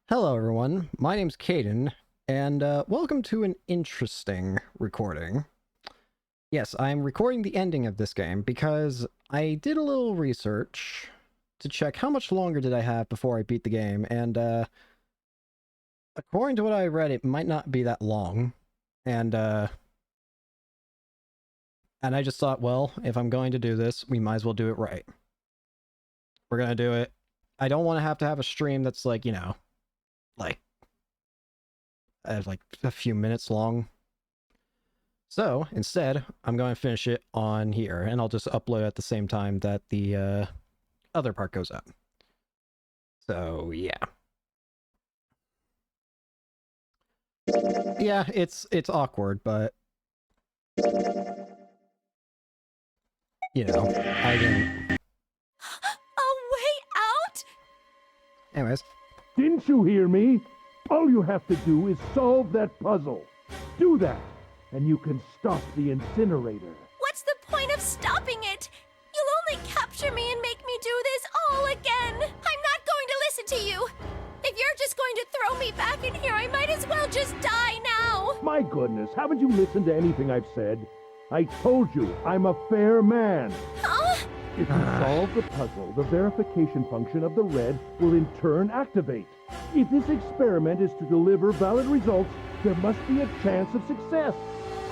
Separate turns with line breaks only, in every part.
Hello, everyone. My name's Caden, and welcome to an interesting recording. Yes, I'm recording the ending of this game because I did a little research to check how much longer did I have before I beat the game, and according to what I read, it might not be that long. And I just thought, well, if I'm going to do this, we might as well do it right. We're gonna do it. I don't want to have a stream that's like, like a few minutes long. So instead, I'm going to finish it on here, and I'll just upload at the same time that the other part goes up. So yeah. Yeah, it's awkward, but I didn't.
A way out?
Anyways.
Didn't you hear me? All you have to do is solve that puzzle. Do that, and you can stop the incinerator.
What's the point of stopping it? You'll only capture me and make me do this all again. I'm not going to listen to you. If you're just going to throw me back in here, I might as well just die now.
My goodness, haven't you listened to anything I've said? I told you, I'm a fair man.
Huh?
If you solve the puzzle, the verification function of the red will in turn activate. If this experiment is to deliver valid results, there must be a chance of success.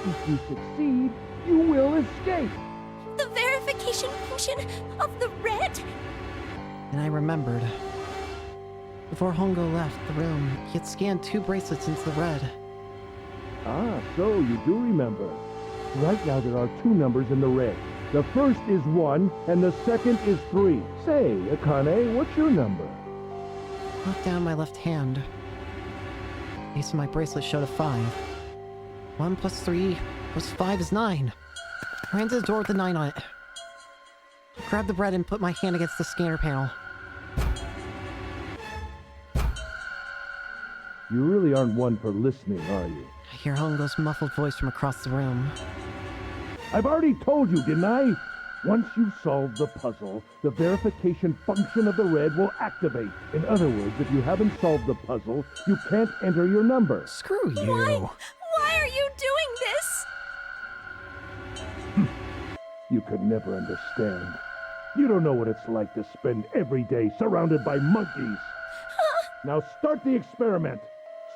If you succeed, you will escape.
The verification function of the red?
And I remembered. Before Hongo left the room, he had scanned 2 bracelets into the red.
Ah, so you do remember. Right now there are 2 numbers in the red. The first is 1, and the second is 3. Say, Akane, what's your number?
Looked down my left hand. Base of my bracelet showed a 5. 1 plus 3 plus 5 is 9. I ran to the door with the 9 on it. I grabbed the bread and put my hand against the scanner panel.
You really aren't one for listening, are you?
I hear Hongo's muffled voice from across the room.
I've already told you, didn't I? Once you've solved the puzzle, the verification function of the red will activate. In other words, if you haven't solved the puzzle, you can't enter your number.
Screw you.
Why are you doing this?
You could never understand. You don't know what it's like to spend every day surrounded by monkeys. Now start the experiment.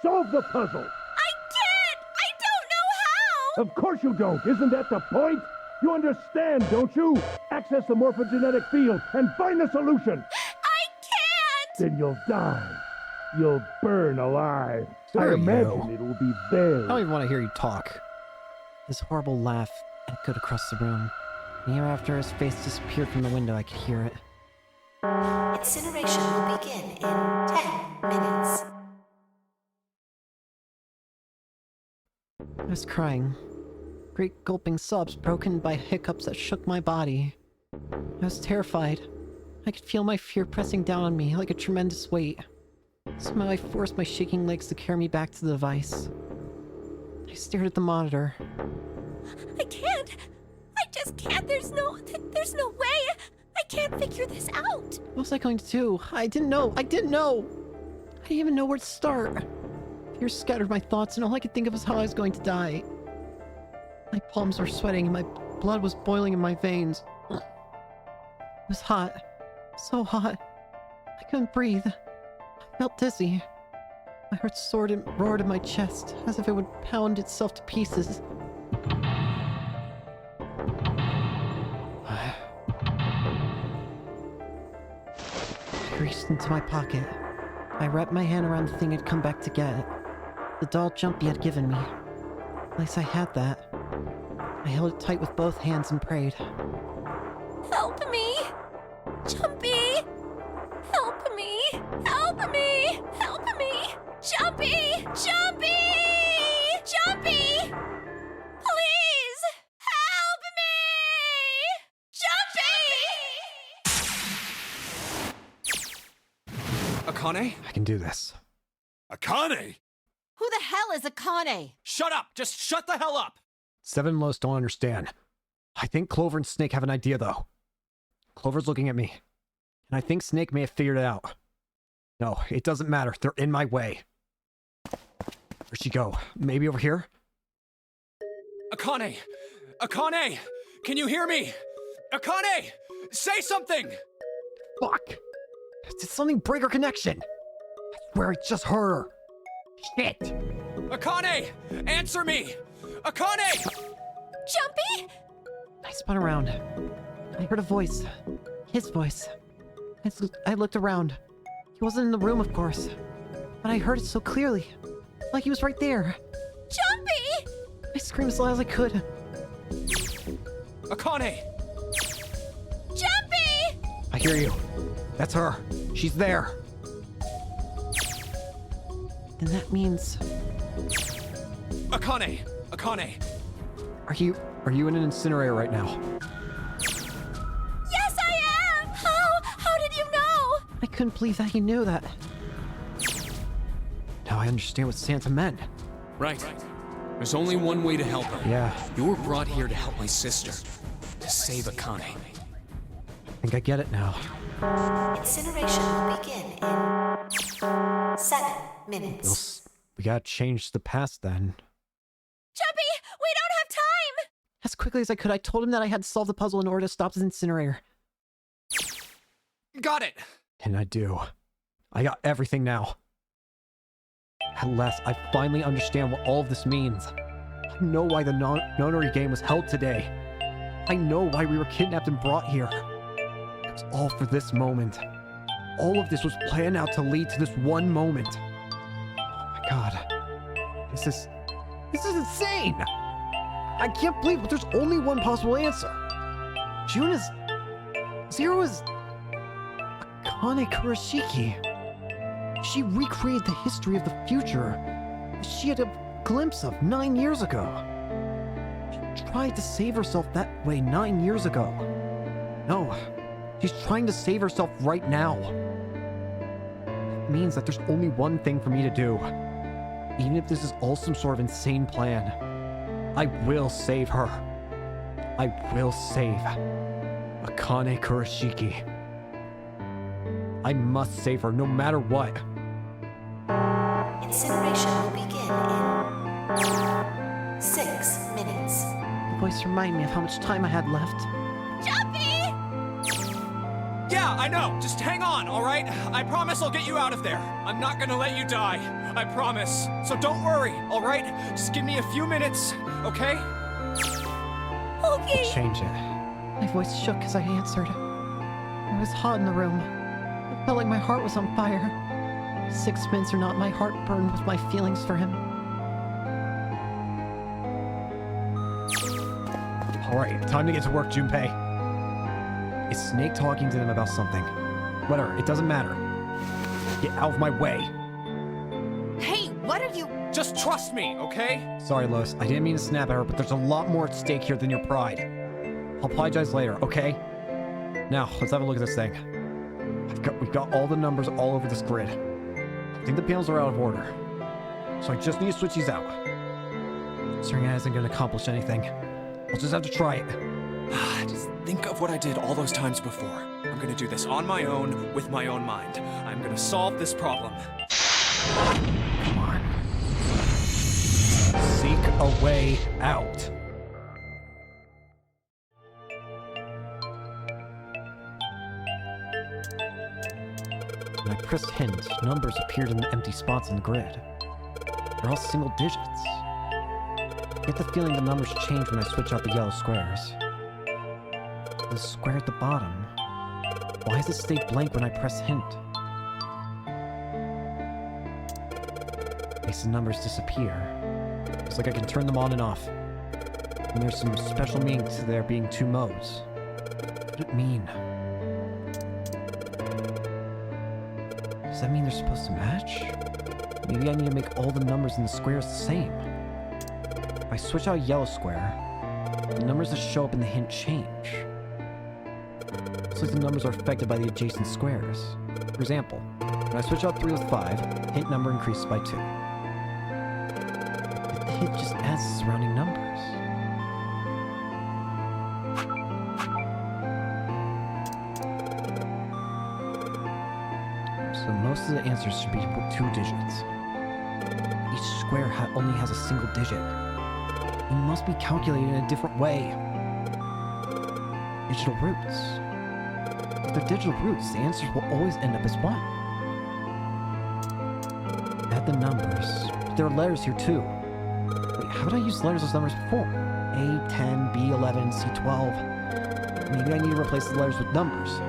Solve the puzzle.
I can't! I don't know how!
Of course you don't. Isn't that the point? You understand, don't you? Access the morphogenetic field and find the solution.
I can't!
Then you'll die. You'll burn alive. I
Screw
imagine
you.
it will be
I
very...
don't even want to hear you talk.
His horrible laugh echoed across the room. And even after his face disappeared from the window, I could hear it.
Incineration will begin in 10 minutes.
I was crying. Great gulping sobs broken by hiccups that shook my body. I was terrified. I could feel my fear pressing down on me like a tremendous weight. Somehow I forced my shaking legs to carry me back to the device. I stared at the monitor.
I can't! I just can't! There's no way! I can't figure this out!
What was I going to do? I didn't know! I didn't even know where to start. Fear scattered my thoughts, and all I could think of was how I was going to die. My palms were sweating, and my blood was boiling in my veins. It was hot. So hot. I couldn't breathe. I felt dizzy. My heart soared and roared in my chest, as if it would pound itself to pieces. I reached into my pocket. I wrapped my hand around the thing I'd come back to get. The doll Jumpy had given me. At least I had that. I held it tight with both hands and prayed.
Help me! Jumpy! Help me! Help me! Help me! Jumpy! Jumpy! Jumpy! Please! Help me! Jumpy!
Akane?
I can do this.
Akane?
Who the hell is Akane?
Shut up! Just shut the hell up!
Seven most don't understand. I think Clover and Snake have an idea, though. Clover's looking at me, and I think Snake may have figured it out. No, it doesn't matter. They're in my way. Where'd she go? Maybe over here?
Akane! Akane! Can you hear me? Akane! Say something!
Fuck! Did something break her connection? I swear I just heard her. Shit!
Akane! Answer me! Akane!
Jumpy?
I spun around. I heard a voice. His voice. I looked around. He wasn't in the room, of course. But I heard it so clearly. Like he was right there.
Jumpy!
I screamed as loud as I could.
Akane!
Jumpy!
I hear you. That's her. She's there.
Then that means...
Akane! Akane!
Are you in an incinerator right now?
Yes, I am! How did you know?
I couldn't believe that he knew that.
Now I understand what Santa meant.
Right. There's only one way to help her.
Yeah,
You were brought here to help my sister. To save Akane.
I think I get it now.
Incineration will begin in 7 minutes.
We gotta change the past then.
Jumpy, we don't have time!
As quickly as I could, I told him that I had to solve the puzzle in order to stop the incinerator.
Got it!
And I do. I got everything now. At last, I finally understand what all of this means. I know why the nonary game was held today. I know why we were kidnapped and brought here. It was all for this moment. All of this was planned out to lead to this one moment. Oh my god. This is insane! I can't believe it. There's only one possible answer. June is... Zero is... Akane Kurashiki. She recreated the history of the future she had a glimpse of 9 years ago. She tried to save herself that way 9 years ago. No, she's trying to save herself right now. That means that there's only one thing for me to do. Even if this is all some sort of insane plan, I will save her. I will save Akane Kurashiki. I must save her no matter what.
Incineration will begin in 6 minutes.
The voice reminded me of how much time I had left.
Jumpy!
Yeah, I know! Just hang on, alright? I promise I'll get you out of there. I'm not gonna let you die. I promise. So don't worry, alright? Just give me a few minutes, okay?
Okay.
Change it.
My voice shook as I answered. It was hot in the room. It felt like my heart was on fire. 6 minutes or not, my heart burned with my feelings for him.
Alright, time to get to work, Junpei. Is Snake talking to them about something? Whatever, it doesn't matter. Get out of my way.
Hey, what are you...
Just trust me, okay?
Sorry, Lois, I didn't mean to snap at her, but there's a lot more at stake here than your pride. I'll apologize later, okay? Now, let's have a look at this thing. We've got all the numbers all over this grid. I think the panels are out of order. So I just need to switch these out. Considering it isn't going to accomplish anything, I'll just have to try it.
Just think of what I did all those times before. I'm gonna do this on my own, with my own mind. I'm gonna solve this problem.
Come on. Seek a way out. When I pressed hint, numbers appeared in the empty spots in the grid. They're all single digits. I get the feeling the numbers change when I switch out the yellow squares. The square at the bottom. Why does it stay blank when I press hint? Makes the numbers disappear. It's like I can turn them on and off. And there's some special meaning to there being two modes. What does it mean? Does that mean they're supposed to match? Maybe I need to make all the numbers in the squares the same. If I switch out a yellow square, the numbers that show up in the hint change. Looks like the numbers are affected by the adjacent squares. For example, when I switch out 3 with 5, hint number increases by 2. But the hint just adds the surrounding numbers. So most
of the answers should be 2 digits. Each square only has a single digit. It must be calculated in a different way. Digital roots. If they're digital roots, the answers will always end up as 1. Add the numbers. But there are letters here too. Wait, haven't I used letters as numbers before? A10, B11, C12. Maybe I need to replace the letters with numbers.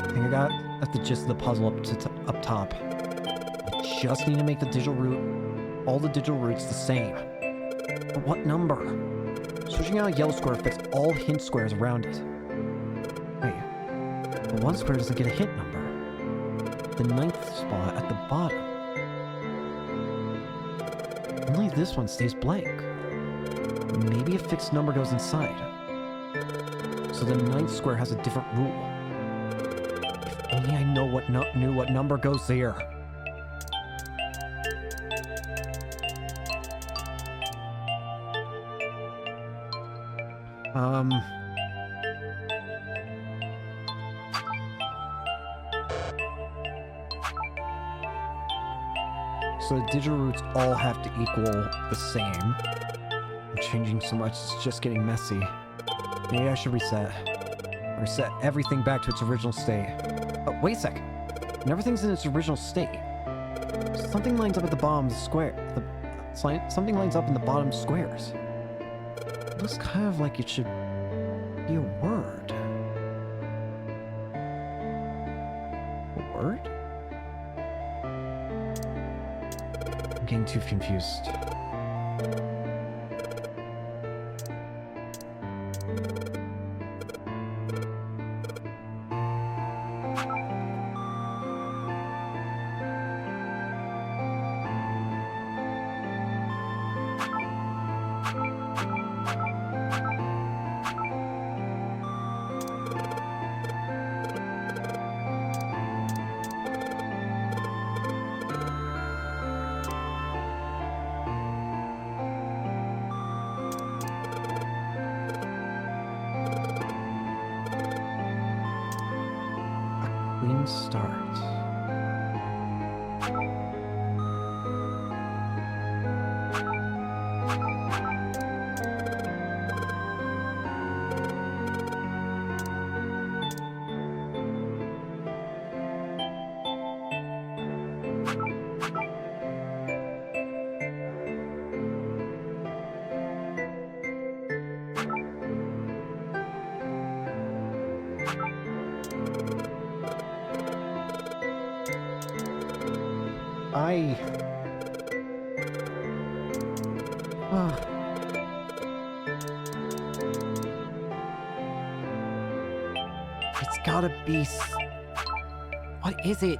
I think I got at the gist of the puzzle up top. I just need to make the digital root, all the digital roots the same. But what number? Switching out a yellow square affects all hint squares around it. Wait, but 1 square doesn't get a hint number. The 9th spot at the bottom. Only this one stays blank. Maybe a fixed number goes inside. So the 9th square has a different rule. If only I know knew what number goes there. So the digital roots all have to equal the same. I'm changing so much, it's just getting messy. Maybe I should reset. Reset everything back to its original state. Oh, wait a sec. When everything's in its original state, something lines up at the bottom of the square. Something lines up in the bottom squares. It looks kind of like it should be a word. A word? I'm getting too confused. Clean start. It's gotta be what is it?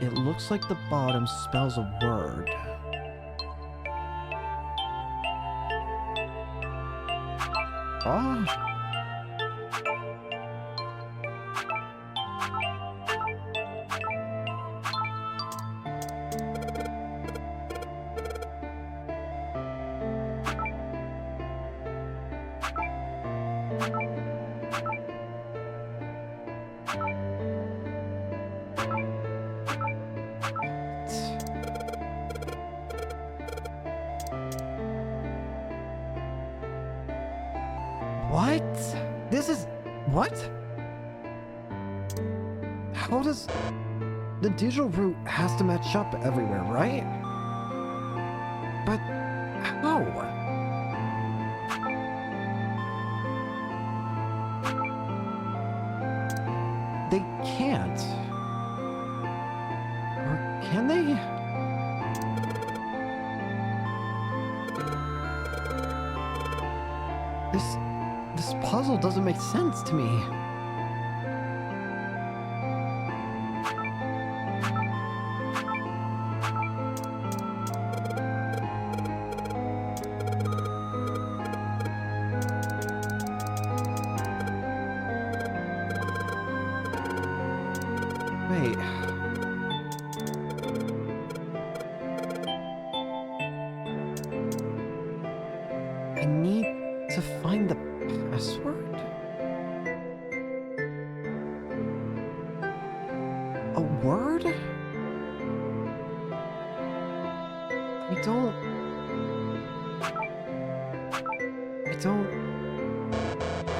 It looks like the bottom spells a word. Ah. What? This is... what? How does... the digital root has to match up everywhere, right? But... how? They can't. Or can they? This puzzle doesn't make sense to me. Wait. I need to find the password? A word? I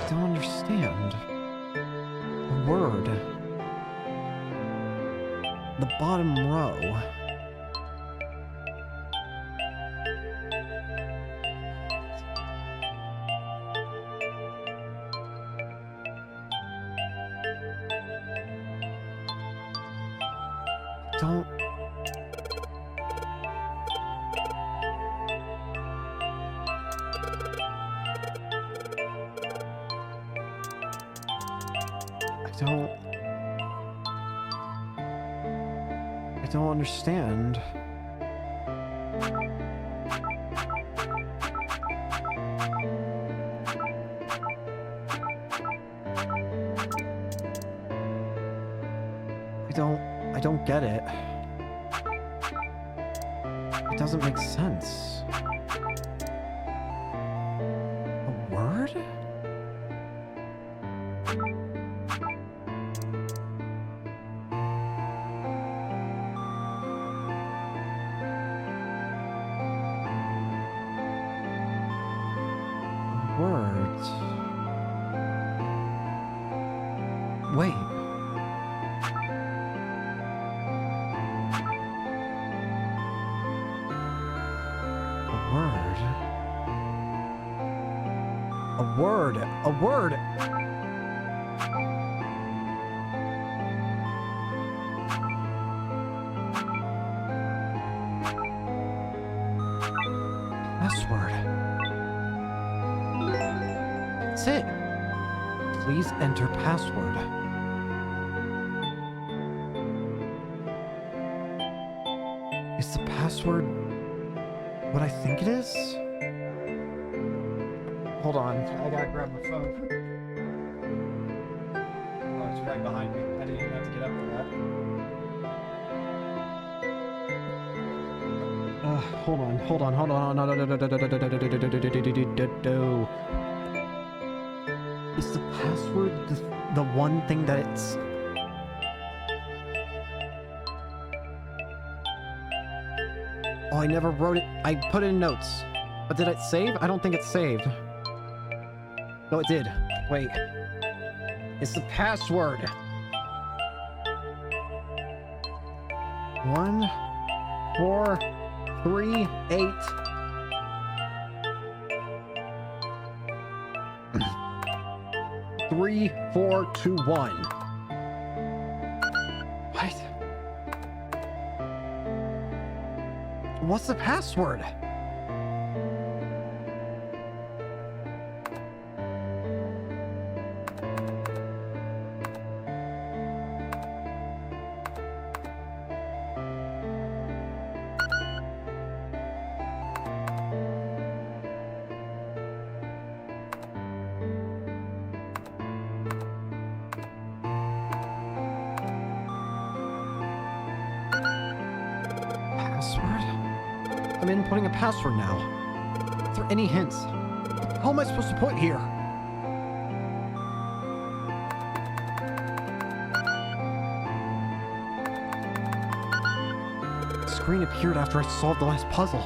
don't understand. A word. The bottom row. I don't understand. I don't get it. It doesn't make sense. A word? Words. Wait. A word. Password. That's it. Please enter password. Is the password what I think it is? Hold on, I gotta grab my phone. Oh, it's right behind me. I didn't even have to get up for that. Hold on. Is the password the one thing that it's... Oh, I never wrote it. I put it in notes. But did it save? I don't think it's saved. No, it did. Wait. It's the password. 1, 4, 3, 8. Three, 4, 2, 1. What? What's the password? I'm inputting a password now. Is there any hints? How am I supposed to put here? The screen appeared after I solved the last puzzle.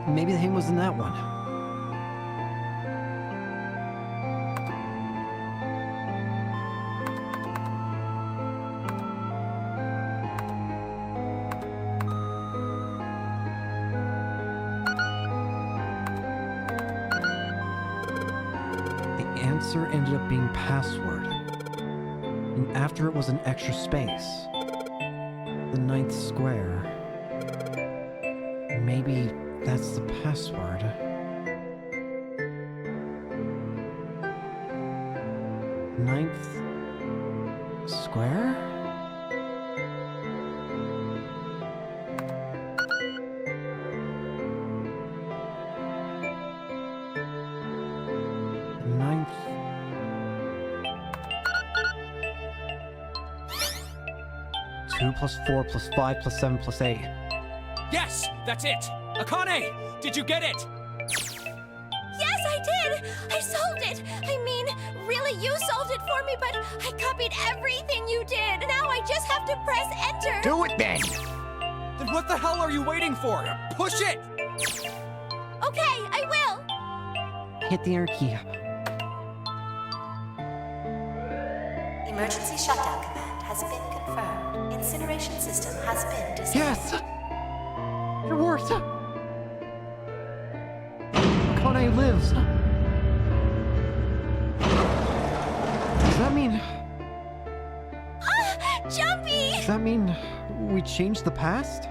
Maybe the hint was in that one. Answer ended up being password. And after it was an extra space. The 9th square. Maybe that's the password. 9th square? Two plus 4 plus 5 plus 7 plus 8.
Yes, that's it. Akane, did you get it?
I solved it! I mean, really, you solved it for me, but I copied everything you did. Now I just have to press enter.
Do it then!
Then what the hell are you waiting for? Push it!
Okay, I will.
Hit the enter key.
Emergency shutdown command has been confirmed. Incineration system has been disabled.
Yes! It worked! Kane lives. Does that mean...
Jumpy!
Does that mean we changed the past?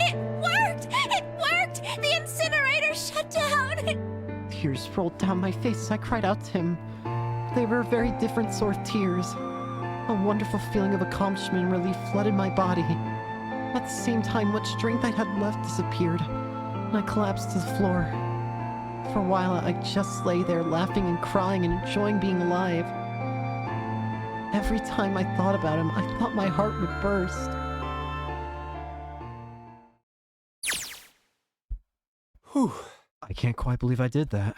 It worked! It worked! The incinerator shut down!
Tears rolled down my face as I cried out to him. They were a very different sort of tears. A wonderful feeling of accomplishment and relief flooded my body. At the same time, what strength I had left disappeared, and I collapsed to the floor. For a while, I just lay there laughing and crying and enjoying being alive. Every time I thought about him, I thought my heart would burst.
Whew.
I can't quite believe I did that.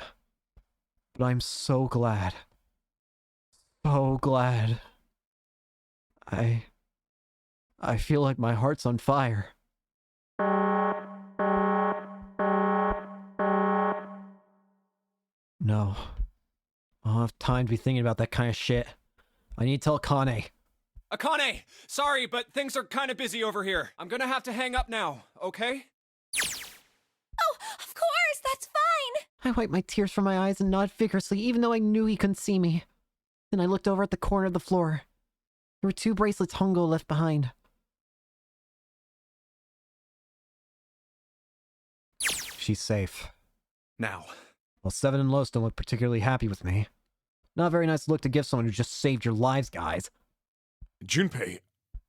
But I'm so glad. So glad. I feel like my heart's on fire. No. I don't have time to be thinking about that kind of shit. I need to tell Kane.
Akane! Sorry, but things are kind of busy over here. I'm gonna have to hang up now, okay?
Oh, of course, that's fine!
I wiped my tears from my eyes and nodded vigorously, even though I knew he couldn't see me. Then I looked over at the corner of the floor. There were 2 bracelets Hongo left behind. She's safe.
Now.
Well, Seven and Los don't look particularly happy with me. Not a very nice look to give someone who just saved your lives, guys.
Junpei,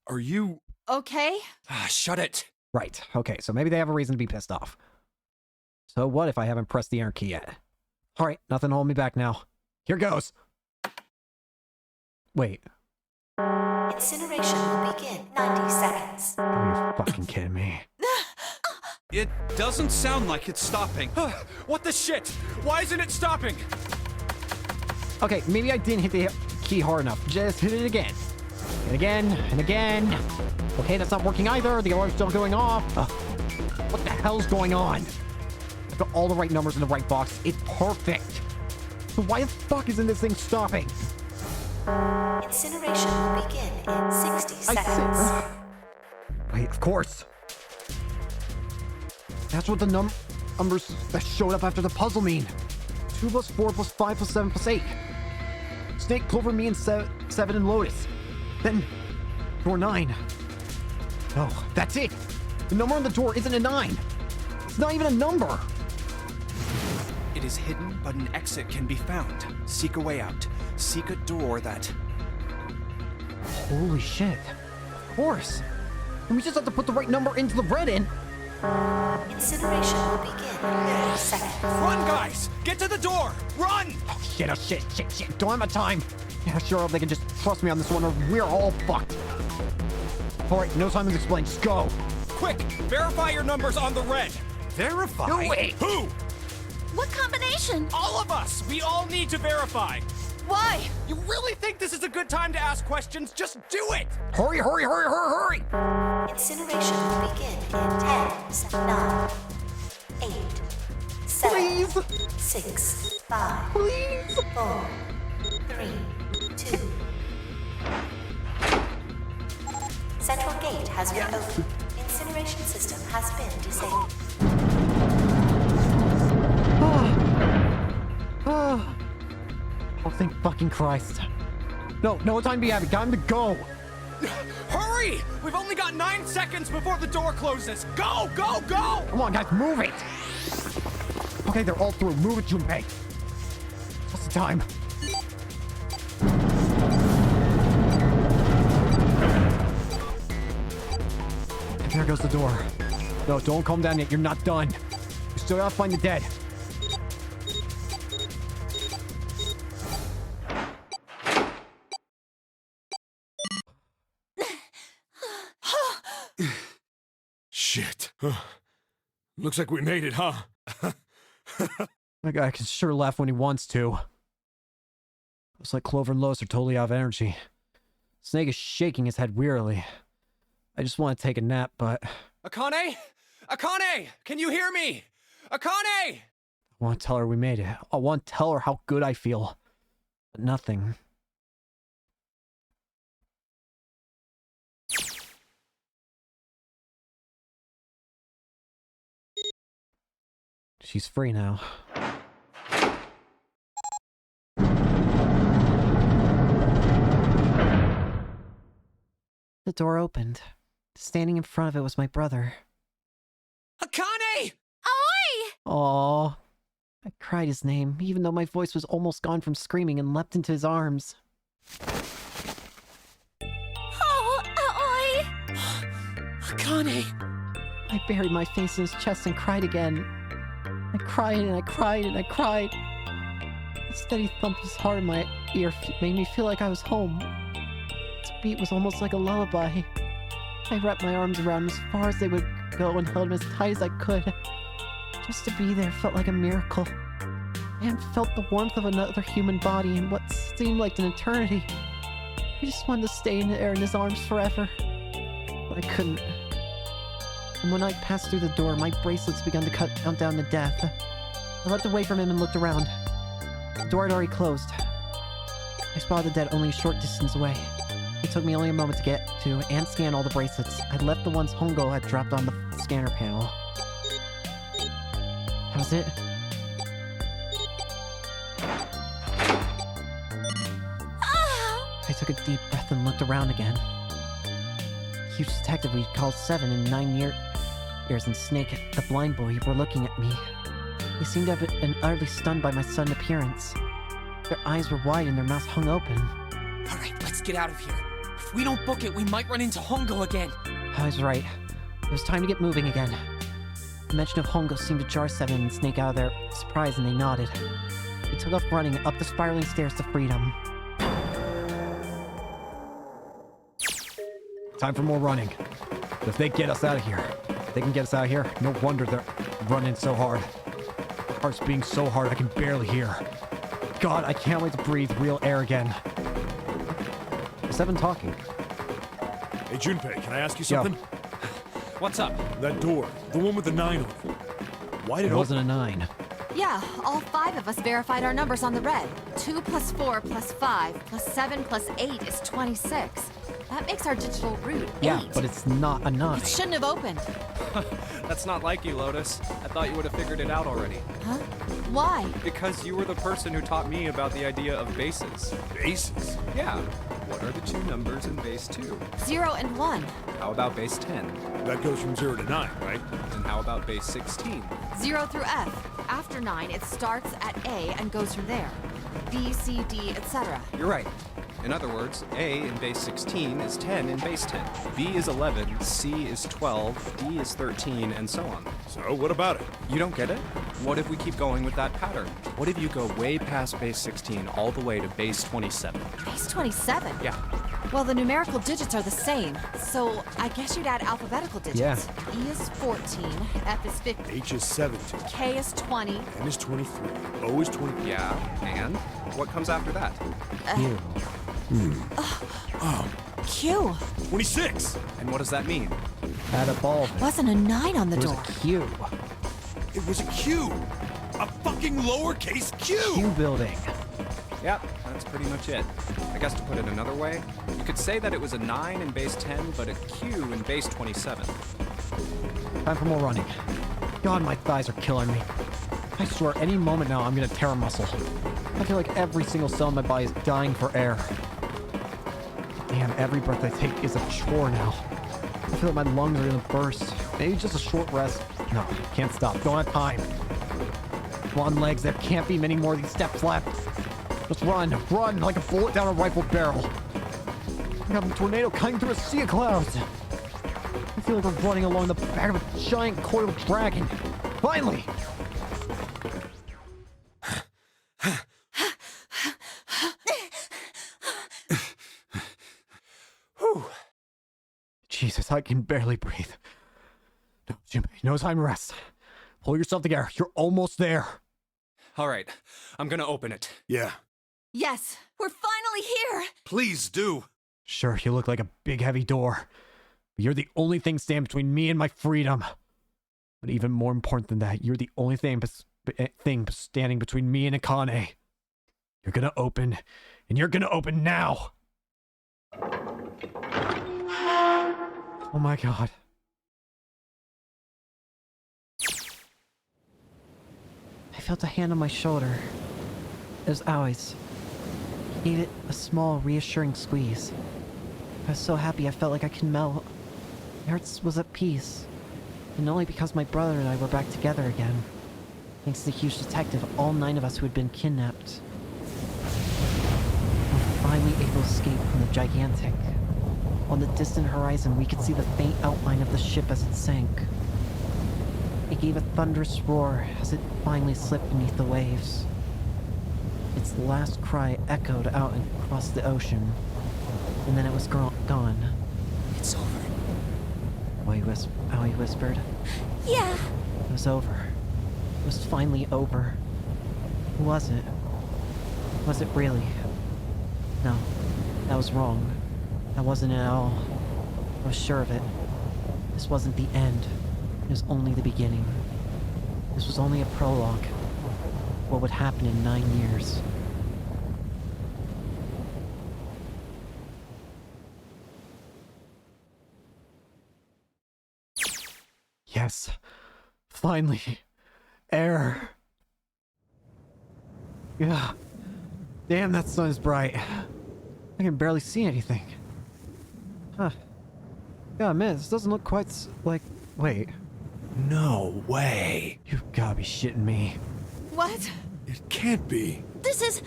are you...
Okay.
Ah, shut it!
Right, okay, so maybe they have a reason to be pissed off. So what if I haven't pressed the enter key yet? Alright, nothing holding me back now. Here goes! Wait.
Incineration will begin 90 seconds.
Are you fucking kidding me?
It doesn't sound like it's stopping. What the shit? Why isn't it stopping?
Okay, maybe I didn't hit the key hard enough. Just hit it again. And again, and again. Okay, that's not working either. The alarm's still going off. What the hell's going on? I've got all the right numbers in the right box. It's perfect. So why the fuck isn't this thing stopping?
Incineration will begin in 60 seconds.
Wait, of course. That's what the numbers that showed up after the puzzle mean. 2 plus 4 plus 5 plus 7 plus 8. Snake, Clover, me, and Seven and Lotus. Then, door 9. Oh, that's it. The number on the door isn't a 9. It's not even a number.
It is hidden, but an exit can be found. Seek a way out. Seek a door that...
Holy shit. Of course. And we just have to put the right number into the red in.
Incineration will begin in 30 seconds.
Run, guys! Get to the door! Run!
Oh shit, Don't have my time. Yeah, sure hope they can just trust me on this one or we're all fucked. Alright, no time to explain, just go.
Quick! Verify your numbers on the red! Verify?
No way!
Who?
What combination?
All of us! We all need to verify!
Why?
You really think this is a good time to ask questions? Just do it!
Hurry!
Incineration will begin in 10, 9, 8, 7,
Please!
6, 5,
Please!
4, 3, 2. Central gate has been opened. Incineration system has been disabled.
Oh, thank fucking Christ. No time to be happy. Time to go.
Hurry! We've only got 9 seconds before the door closes. Go! Go! Go!
Come on, guys, move it. Okay, they're all through. Move it, Junpei. What's the time? And there goes the door. No, don't calm down yet. You're not done. You still gotta find the dead.
Shit. Looks like we made it, huh?
That guy can sure laugh when he wants to. Looks like Clover and Lois are totally out of energy. Snake is shaking his head wearily. I just want to take a nap, but...
Akane? Akane! Can you hear me? Akane!
I want to tell her we made it. I want to tell her how good I feel. But nothing. She's free now. The door opened. Standing in front of it was my brother.
Akane!
Oi!
Aww. I cried his name, even though my voice was almost gone from screaming, and leapt into his arms.
Oh, Aoi!
Akane!
I buried my face in his chest and cried again. I cried and I cried and I cried. The steady thump of his heart in my ear made me feel like I was home. Its beat was almost like a lullaby. I wrapped my arms around him as far as they would go and held him as tight as I could. Just to be there felt like a miracle. I hadn't felt the warmth of another human body in what seemed like an eternity. I just wanted to stay in there in his arms forever. But I couldn't. And when I passed through the door, my bracelets began to count down to death. I leapt away from him and looked around. The door had already closed. I spotted the dead only a short distance away. It took me only a moment to get to and scan all the bracelets. I'd left the ones Hongo had dropped on the scanner panel. That was it. I took a deep breath and looked around again. The huge detective we'd called 7 in 9 years and Snake, the blind boy, were looking at me. They seemed to have been utterly stunned by my sudden appearance. Their eyes were wide and their mouths hung open.
Alright, let's get out of here. If we don't book it, we might run into Hongo again.
I was right. It was time to get moving again. The mention of Hongo seemed to jar 7 and Snake out of their surprise, and they nodded. We took off running up the spiraling stairs to freedom.
Time for more running. But if they get us out of here, they can get us out of here. No wonder they're running so hard. Heart's beating so hard I can barely hear. God, I can't wait to breathe real air again. Is 7 talking?
Hey, Junpei, can I ask you something?
What's up?
That door, the one with the 9 on it. Why did
It wasn't a 9.
Yeah, all 5 of us verified our numbers on the red. 2 plus 4 plus 5 plus 7 plus 8 is 26. That makes our digital route 8.
Yeah, but it's not a 9.
It shouldn't have opened.
That's not like you, Lotus. I thought you would have figured it out already.
Huh? Why?
Because you were the person who taught me about the idea of bases.
Bases?
Yeah. What are the 2 numbers in base 2?
0 and 1.
How about base 10?
That goes from 0 to 9, right?
And how about base 16?
0 through F. After 9, it starts at A and goes from there. B, C, D, etc.
You're right. In other words, A in base 16 is 10 in base 10. B is 11, C is 12, D is 13, and so on.
So, what about it?
You don't get it? What if we keep going with that pattern? What if you go way past base 16 all the way to base 27?
Base 27?
Yeah.
Well, the numerical digits are the same, so I guess you'd add alphabetical digits.
Yeah.
E is 14, F is 15,
H is 17,
K is 20,
N is 23, O is 20.
Yeah, and? What comes after that?
You.
Q.
26!
And what does that mean?
Had a ball.
Wasn't a 9 on the
It was
door.
a Q.
It was a Q! A fucking lowercase Q!
Q building.
Yep, that's pretty much it. I guess to put it another way, you could say that it was a 9 in base 10, but a Q in base 27.
Time for more running. God, my thighs are killing me. I swear, any moment now, I'm gonna tear a muscle. I feel like every single cell in my body is dying for air. Damn, every breath I take is a chore now. I feel like my lungs are gonna burst. Maybe just a short rest. No, can't stop. Don't have time. Come on, legs. There can't be many more of these steps left. Just run. Run like a bullet down a rifle barrel. I got a tornado cutting through a sea of clouds. I feel like we're running along the back of a giant coiled dragon. Finally! Jesus, I can barely breathe. No, Jimmy, no time to rest. Pull yourself together. You're almost there.
All right, I'm gonna open it.
Yeah,
Yes, we're finally here!
please do.
Sure, you look like a big heavy door, but you're the only thing standing between me and my freedom. But even more important than that, you're the only thing standing between me and Akane. You're gonna open, and you're gonna open now! Oh my god. I felt a hand on my shoulder. It was Aoi's. He gave it a small, reassuring squeeze. I was so happy I felt like I could melt. My heart was at peace. And only because my brother and I were back together again. Thanks to the huge detective, all 9 of us who had been kidnapped. We were finally able to escape from the gigantic. On the distant horizon, we could see the faint outline of the ship as it sank. It gave a thunderous roar as it finally slipped beneath the waves. Its last cry echoed out across the ocean, and then it was gone.
It's over.
Aoi whispered.
Yeah.
It was over. It was finally over. Was it? Was it really? No, that was wrong. That wasn't it at all. I was sure of it. This wasn't the end. It was only the beginning. This was only a prologue. What would happen in 9 years? Yes. Finally. Air. Yeah. Damn, that sun is bright. I can barely see anything. Huh. Yeah, man, this doesn't look quite like... Wait.
No way.
You've gotta be shitting me.
What?
It can't be.
This is...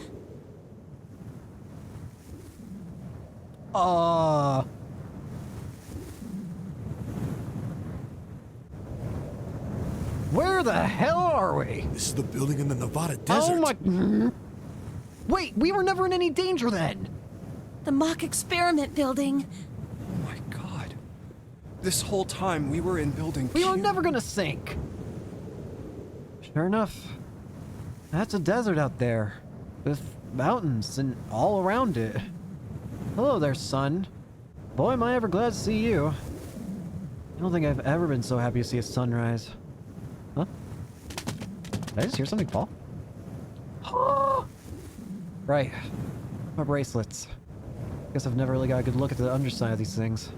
Where the hell are we?
This is the building in the Nevada desert.
Oh my... Wait, we were never in any danger then!
the mock experiment building.
Oh my god. This whole time we were in building
We were
Q.
never gonna sink! Sure enough, that's a desert out there, with mountains and all around it. Hello there, sun. Boy, am I ever glad to see you. I don't think I've ever been so happy to see a sunrise. Huh? Did I just hear something fall? Right. My bracelets. Guess I've never really got a good look at the underside of these things.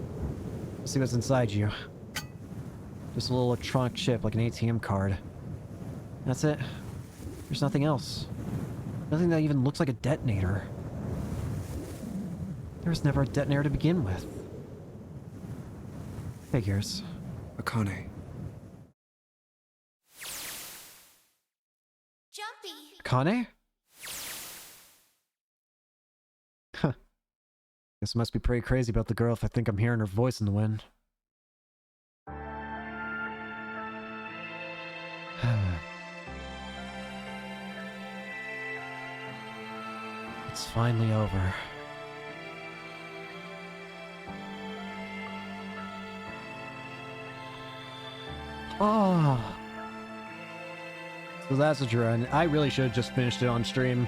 Let's see what's inside you. Just a little electronic chip like an ATM card. That's it. There's nothing else. Nothing that even looks like a detonator. There was never a detonator to begin with. Figures.
Akane.
Jumpy.
Akane? Huh. Guess I must be pretty crazy about the girl if I think I'm hearing her voice in the wind. It's finally over. Oh. So that's what you're on. I really should have just finished it on stream.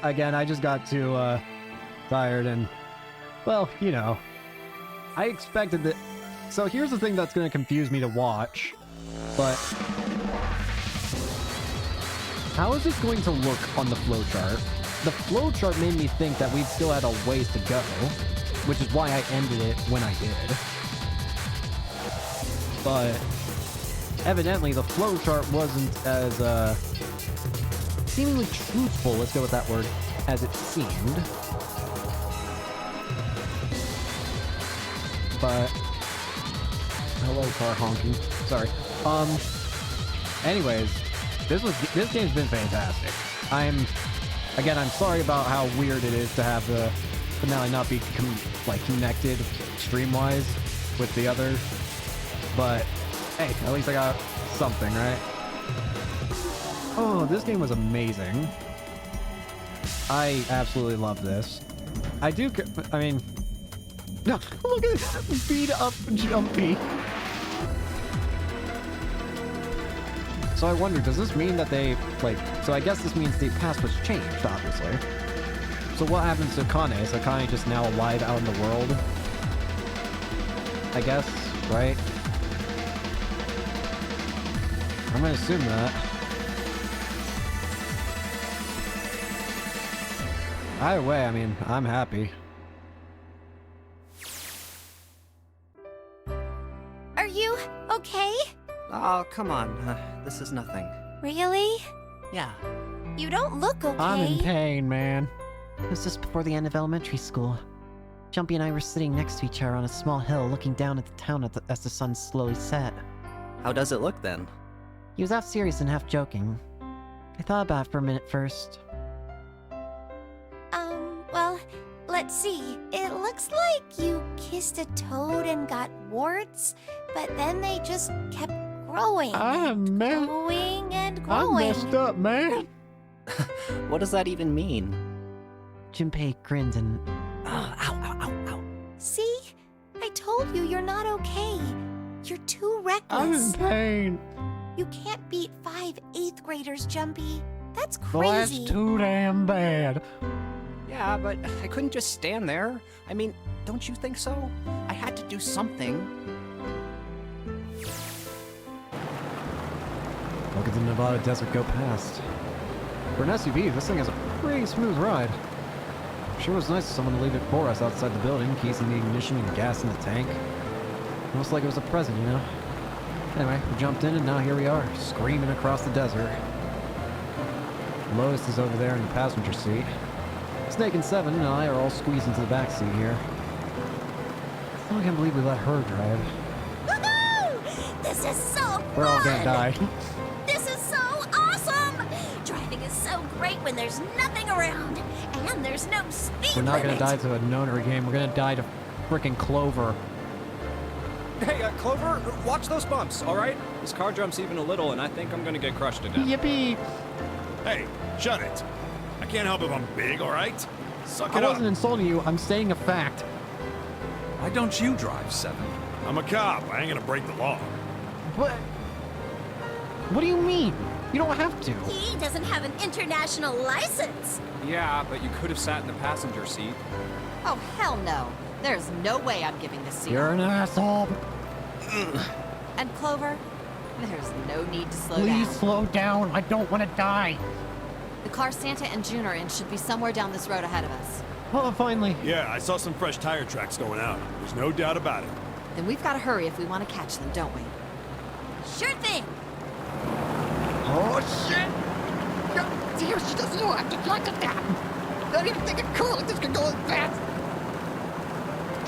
Again, I just got too tired and, well, you know, I expected that. So here's the thing that's going to confuse me to watch, but how is this going to look on the flowchart? The flowchart made me think that we still had a ways to go, which is why I ended it when I did. But evidently the flowchart wasn't as seemingly truthful, let's go with that word, as it seemed. But hello, car honking. Sorry. Anyways, this game's been fantastic. I'm sorry about how weird it is to have the finale not be connected stream-wise with the other, but hey, at least I got something, right? Oh, this game was amazing. I absolutely love this. I mean, no, look at this beat up Jumpy.
So I wonder, does this mean that they, like, so I guess this means the past was changed, obviously. So what happens to Akane? Is Akane just now alive out in the world? I guess, right? I'm gonna assume that. Either way, I mean, I'm happy.
Are you okay?
Oh, come on. This is nothing.
Really?
Yeah.
You don't look okay.
I'm in pain, man.
It was just before the end of elementary school. Jumpy and I were sitting next to each other on a small hill looking down at the town as the sun slowly set.
How does it look then?
He was half serious and half joking. I thought about it for a minute first.
Well, let's see. It looks like you kissed a toad and got warts, but then they just kept growing. Growing and growing.
up, man.
What does that even mean?
Junpei grinned and...
Ow, ow, ow, ow.
See? I told you you're not okay. You're too reckless.
pain.
You can't beat 5 8th graders, Jumpy. That's
Well, that's
crazy.
too damn bad.
Yeah, but I couldn't just stand there. I mean, don't you think so? I had to do something.
Look at the Nevada desert go past. For an SUV, this thing has a pretty smooth ride. Sure was nice of someone to leave it for us outside the building, keys in the ignition and gas in the tank. Almost like it was a present, you know? Anyway, we jumped in and now here we are, screaming across the desert. Lois is over there in the passenger seat. Snake and Seven and I are all squeezed into the back seat here. Still can't believe we let her drive.
Woohoo! This is so fun!
We're all gonna die.
This is so awesome! Driving is so great when there's nothing around, and there's no speed
We're not gonna
limit.
die to a nonary game, we're gonna die to frickin' Clover.
Hey, Clover, watch those bumps, all right? This car jumps even a little, and I think I'm gonna get crushed to death.
Yippee!
Hey, shut it. I can't help if I'm big, all right? Suck
I
it up.
wasn't insulting you, I'm saying a fact.
Why don't you drive, Seven? I'm a cop. I ain't gonna break the law.
What do you mean? You don't have to.
He doesn't have an international license.
Yeah, but you could have sat in the passenger seat.
Oh, hell no. There's no way I'm giving this seat.
You're an asshole.
And Clover, there's no need to slow
Please
down.
slow down. I don't want to die.
The car Santa and June are in should be somewhere down this road ahead of us.
Oh, finally.
Yeah, I saw some fresh tire tracks going out. There's no doubt about it.
Then we've got to hurry if we want to catch them, don't we?
Sure thing.
Oh, shit.
Dear, she doesn't know I'm just like that. I don't even think a car like this could go as fast.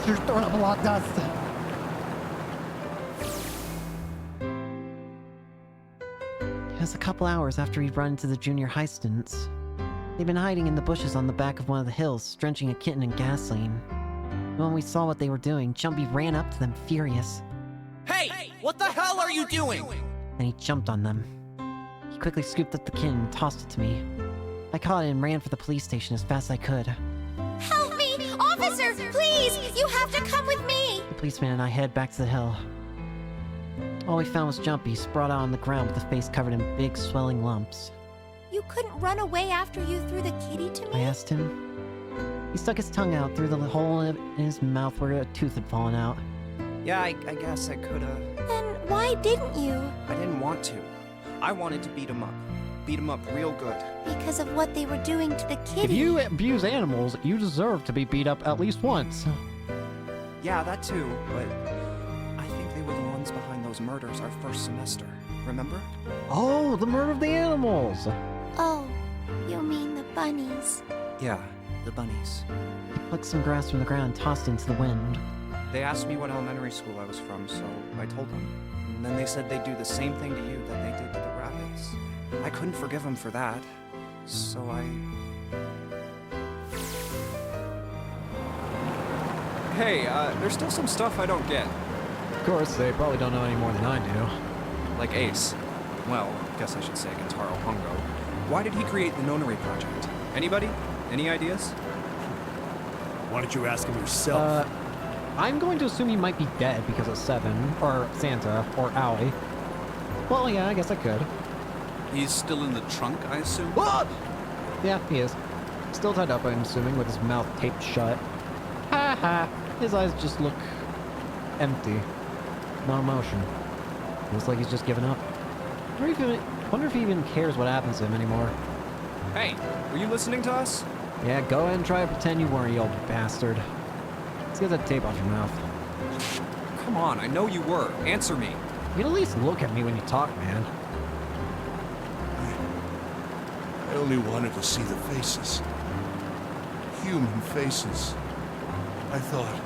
You're throwing up a lot of dust. It was a couple hours after he'd run into the junior high students. They'd been hiding in the bushes on the back of one of the hills, drenching a kitten in gasoline. When we saw what they were doing, Jumpy ran up to them furious.
Hey! What the hell are you doing?
Then he jumped on them. He quickly scooped up the kitten and tossed it to me. I caught it and ran for the police station as fast as I could.
Help me! Officer, please! You have to come with me!
The policeman and I head back to the hill. All we found was Jumpy, sprawled out on the ground with a face covered in big, swelling lumps.
You couldn't run away after you threw the kitty to
I
me?
asked him. He stuck his tongue out through the hole in his mouth where a tooth had fallen out.
Yeah, I guess I could've.
Then why didn't you?
I didn't want to. I wanted to beat him up. Beat him up real good.
Because of what they were doing to the kitty.
If you abuse animals, you deserve to be beat up at least once.
Yeah, that too, but I think they were the ones behind those murders our first semester. Remember?
Oh, the murder of the animals.
Oh, you mean the bunnies.
Yeah, the bunnies.
He plucked some grass from the ground and tossed it into the wind.
They asked me what elementary school I was from, so I told them. And then they said they'd do the same thing to you that they did to the rabbits. I couldn't forgive them for that, so I...
Hey, there's still some stuff I don't get.
Of course, they probably don't know any more than I do.
Like Ace. Well, guess I should say Kentaro Hongo. Why did he create the Nonary Project? Anybody? Any ideas?
Why don't you ask him yourself?
I'm going to assume he might be dead because of Seven, or Santa, or Owlie. Well, yeah, I guess I could.
He's still in the trunk, I assume?
What? Yeah, he is. Still tied up, I'm assuming, with his mouth taped shut. Ha ha. His eyes just look empty. No emotion. Looks like he's just given up. Wonder if he even cares what happens to him anymore.
Hey, were you listening to us?
Yeah, go ahead and try to pretend you weren't, you old bastard. Let's get that tape off your mouth.
Come on, I know you were. Answer me.
You can at least look at me when you talk, man.
I only wanted to see the faces. Human faces. I thought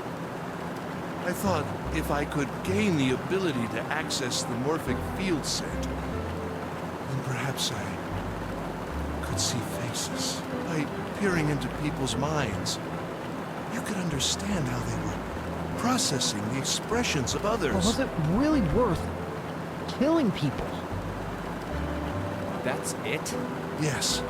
if I could gain the ability to access the morphic field set, then perhaps I could see faces. By peering into people's minds, you could understand how they were processing the expressions of others.
Well, was it really worth killing people?
That's it?
Yes.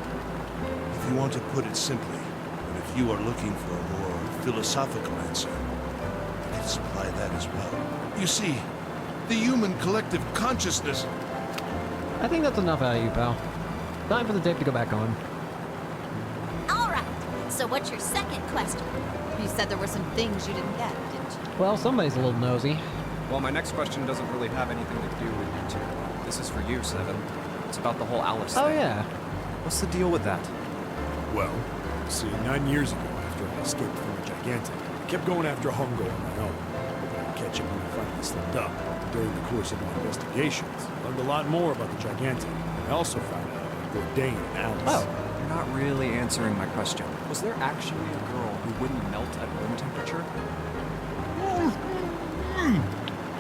If you want to put it simply, and if you are looking for a more philosophical answer, I can supply that as well. You see, the human collective consciousness...
I think that's enough out of you, pal. Time for the tape to go back on.
All right. So what's your second question?
You said there were some things you didn't get, didn't you?
Well, somebody's a little nosy.
Well, my next question doesn't really have anything to do with you two. This is for you, Seven. It's about the whole Alice thing.
Oh, yeah.
What's the deal with that?
Well, see, 9 years ago, after I escaped from the Gigantic, I kept going after Hongo on my own. Hoping I'd catch him when I finally slipped up. During the course of my investigations, I learned a lot more about the Gigantic. I also found out about Bourdain and Alice.
Oh, you're not really answering my question.
Was there actually a girl who wouldn't melt at room temperature?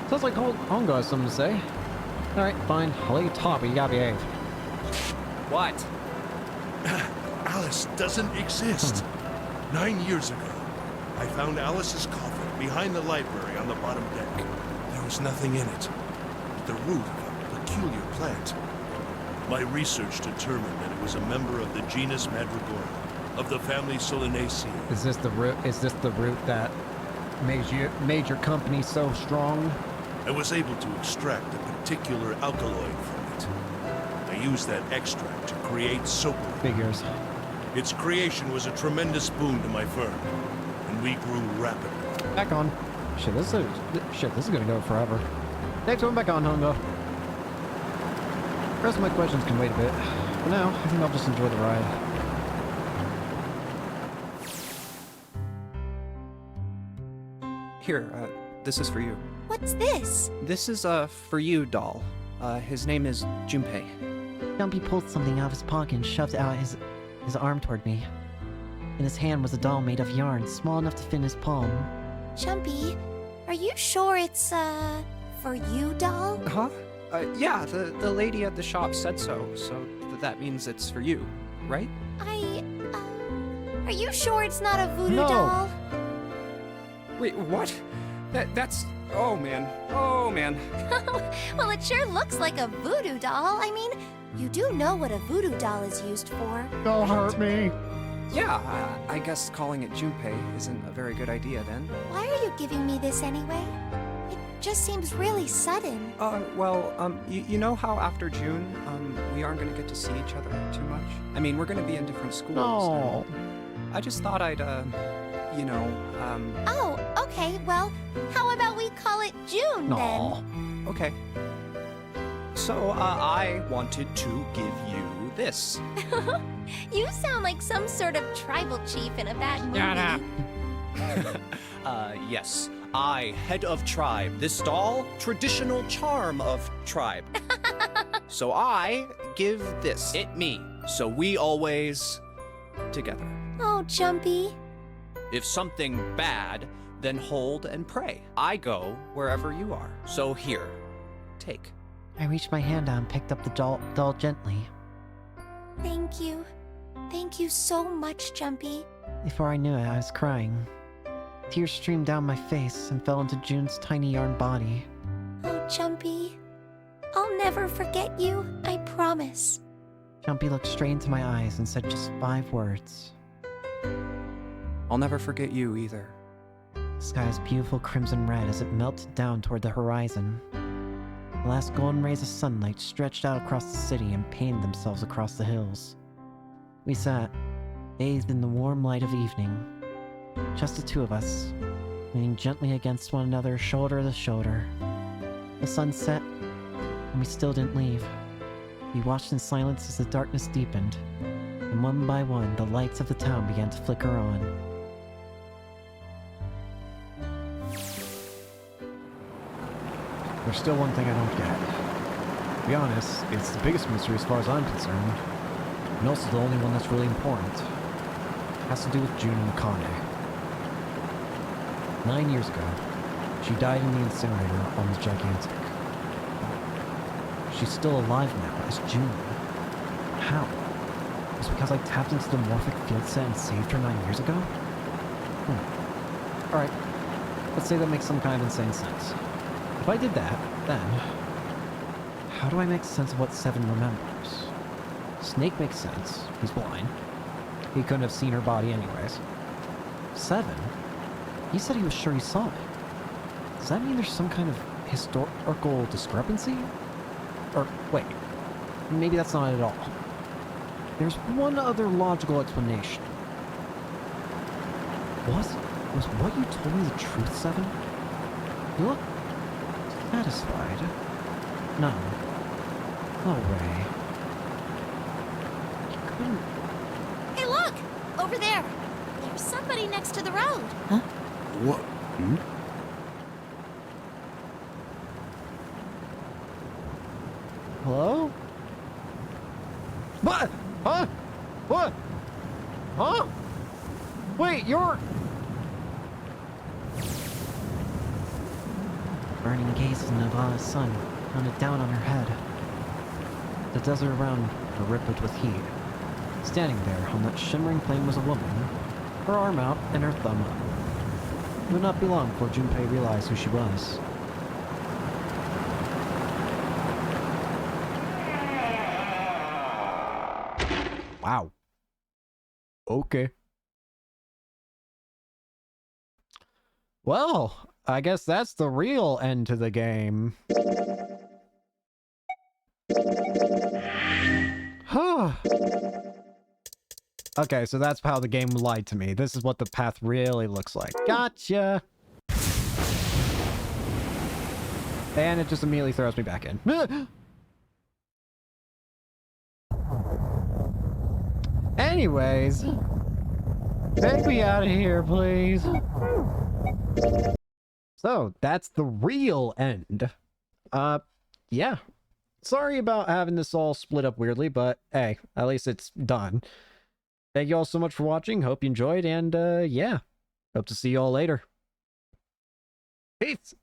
Sounds like Hongo has something to say. Alright, fine. I'll let you talk, but you gotta behave.
What?
Alice doesn't exist. 9 years ago, I found Alice's coffin behind the library on the bottom deck. There was nothing in it but the root of a peculiar plant. My research determined that it was a member of the genus Madrigora, of the family Solanaceae.
Is this the root that made your company so strong?
I was able to extract a particular alkaloid from it. I used that extract to create soap.
Figures.
Its creation was a tremendous boon to my firm, and we grew rapidly.
Back on. Shit, this is gonna go forever. Next one, back on, Hongo. The rest of my questions can wait a bit. For now, I think I'll just enjoy the ride.
Here, this is for you.
What's this?
This is, for you, doll. His name is Junpei.
Jumpy pulled something out of his pocket and shoved out his arm toward me. In his hand was a doll made of yarn, small enough to fit in his palm.
Jumpy, are you sure it's, for you, doll?
Huh? Yeah, the lady at the shop said so, that means it's for you, right?
Are you sure it's not a voodoo
No.
doll?
Wait, what? That's... Oh, man. Oh, man.
Well, it sure looks like a voodoo doll. I mean, you do know what a voodoo doll is used for.
Don't hurt me.
Yeah, I guess calling it Junpei isn't a very good idea then.
Why are you giving me this anyway? It just seems really sudden.
You know how after June, we aren't gonna get to see each other too much? I mean, we're gonna be in different schools.
No.
and I just thought I'd,
Oh, okay, well, how about we call it June
No.
Okay. So, I wanted to give you this.
then? You sound like some sort of tribal chief in a bad movie.
Yes. I, head of tribe. This doll, traditional charm of tribe. So I give this. It me. So we always together.
Oh, Jumpy.
If something bad, then hold and pray. I go wherever you are. So here, take.
I reached my hand out and picked up the doll gently.
Thank you. Thank you so much, Jumpy.
Before I knew it, I was crying. Tears streamed down my face and fell into June's tiny yarn body.
Oh, Jumpy. I'll never forget you, I promise.
Jumpy looked straight into my eyes and said just 5 words.
I'll never forget you either.
The sky was beautiful crimson red as it melted down toward the horizon. The last golden rays of sunlight stretched out across the city and painted themselves across the hills. We sat, bathed in the warm light of evening, just the two of us, leaning gently against one another, shoulder to shoulder. The sun set, and we still didn't leave. We watched in silence as the darkness deepened, and one by one the lights of the town began to flicker on.
There's still one thing I don't get. To be honest, it's the biggest mystery as far as I'm concerned, and also the only one that's really important. It has to do with June Nakane. 9 years ago, she died in the incinerator on the Gigantic. She's still alive now as June. How? Was it because I tapped into the morphic field set and saved her 9 years ago? Alright, let's say that makes some kind of insane sense. If I did that, then how do I make sense of what Seven remembers? Snake makes sense. He's blind. He couldn't have seen her body anyways. Seven? He said he was sure he saw it. Does that mean there's some kind of historical discrepancy? Or, wait, maybe that's not it at all. There's one other logical explanation. Was what you told me the truth, Seven? You look satisfied. No. No way. You couldn't...
Hey, look! Over there! There's somebody next to the road.
Huh?
What? Hmm?
Hello? What? Huh? What? Huh? Wait, you're...
Burning gaze of Navala's sun pounded down on her head. The desert around her rippled with heat. Standing there on that shimmering plain was a woman, her arm out and her thumb up. It would not be long before Junpei realized who she was.
Wow. Okay. Well, I guess that's the real end to the game. Huh. Okay, so that's how the game lied to me. This is what the path really looks like. Gotcha! And it just immediately throws me back in. Anyways, take me out of here, please. So, that's the real end. Yeah. Sorry about having this all split up weirdly, but hey, at least it's done. Thank you all so much for watching. Hope you enjoyed, and yeah. Hope to see you all later. Peace!